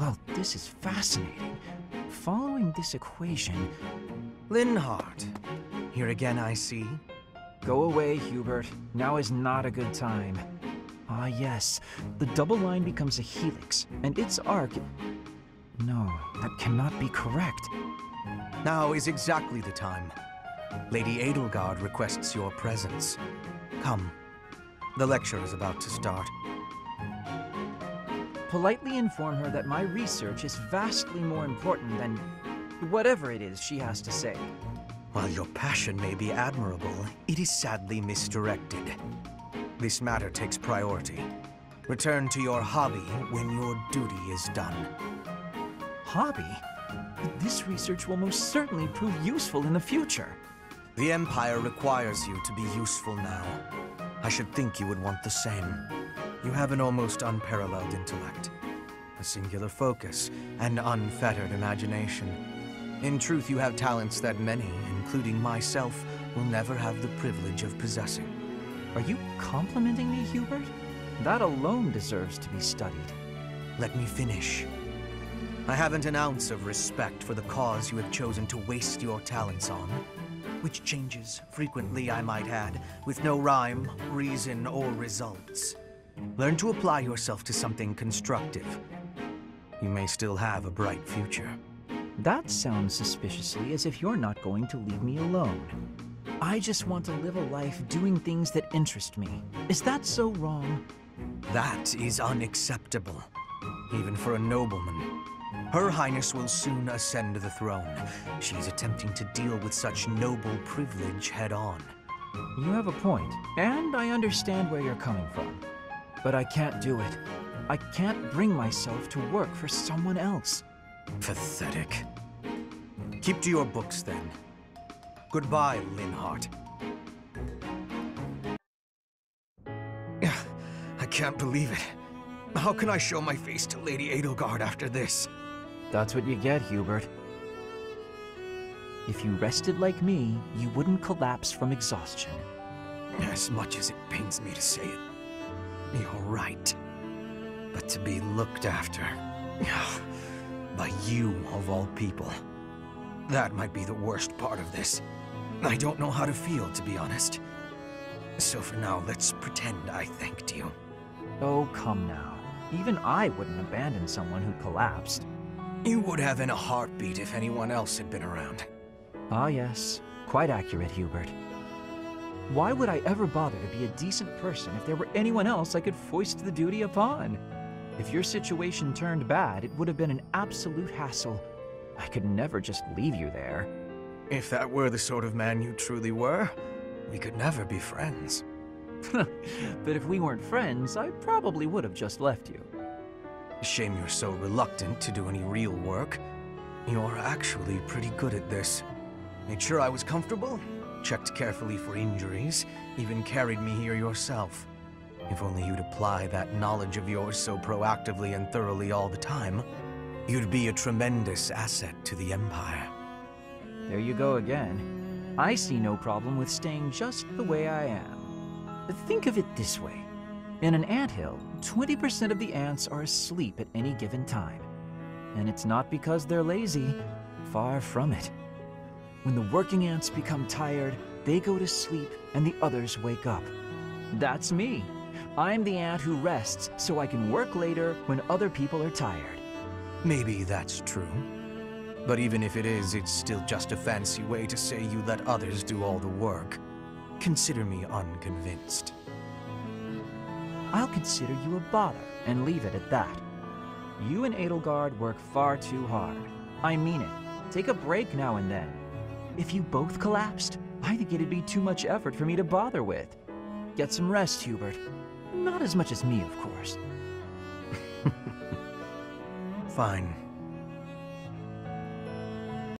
Well, this is fascinating. Following this equation... Linhardt. Here again, I see. Go away, Hubert. Now is not a good time. Ah, yes. The double line becomes a helix, and its arc... No, that cannot be correct. Now is exactly the time. Lady Edelgard requests your presence. Come. The lecture is about to start. Politely inform her that my research is vastly more important than whatever it is she has to say. While your passion may be admirable, it is sadly misdirected. This matter takes priority. Return to your hobby when your duty is done. Hobby? This research will most certainly prove useful in the future. The Empire requires you to be useful now. I should think you would want the same. You have an almost unparalleled intellect, a singular focus, and unfettered imagination. In truth, you have talents that many, including myself, will never have the privilege of possessing. Are you complimenting me, Hubert? That alone deserves to be studied. Let me finish. I haven't an ounce of respect for the cause you have chosen to waste your talents on, which changes frequently, I might add, with no rhyme, reason, or results. Learn to apply yourself to something constructive. You may still have a bright future. That sounds suspiciously as if you're not going to leave me alone. I just want to live a life doing things that interest me. Is that so wrong? That is unacceptable, even for a nobleman. Her Highness will soon ascend the throne. She's attempting to deal with such noble privilege head-on. You have a point, and I understand where you're coming from. But I can't do it. I can't bring myself to work for someone else. Pathetic. Keep to your books, then. Goodbye, Linhardt. I can't believe it. How can I show my face to Lady Edelgard after this? That's what you get, Hubert. If you rested like me, you wouldn't collapse from exhaustion. As much as it pains me to say it, you're right. But to be looked after by you, of all people, that might be the worst part of this. I don't know how to feel, to be honest. So for now, let's pretend I thanked you. Oh, come now. Even I wouldn't abandon someone who collapsed. You would have in a heartbeat if anyone else had been around. Ah, yes. Quite accurate, Hubert. Why would I ever bother to be a decent person if there were anyone else I could foist the duty upon? If your situation turned bad, it would have been an absolute hassle. I could never just leave you there. If that were the sort of man you truly were, we could never be friends. But if we weren't friends, I probably would have just left you. Shame you're so reluctant to do any real work. You're actually pretty good at this. Made sure I was comfortable, checked carefully for injuries, even carried me here yourself. If only you'd apply that knowledge of yours so proactively and thoroughly all the time, you'd be a tremendous asset to the Empire. There you go again. I see no problem with staying just the way I am. Think of it this way. In an anthill, 20% of the ants are asleep at any given time. And it's not because they're lazy. Far from it. When the working ants become tired, they go to sleep and the others wake up. That's me. I'm the ant who rests so I can work later when other people are tired. Maybe that's true. But even if it is, it's still just a fancy way to say you let others do all the work. Consider me unconvinced. I'll consider you a bother and leave it at that. You and Edelgard work far too hard. I mean it. Take a break now and then. If you both collapsed, I think it'd be too much effort for me to bother with. Get some rest, Hubert. Not as much as me, of course. Fine.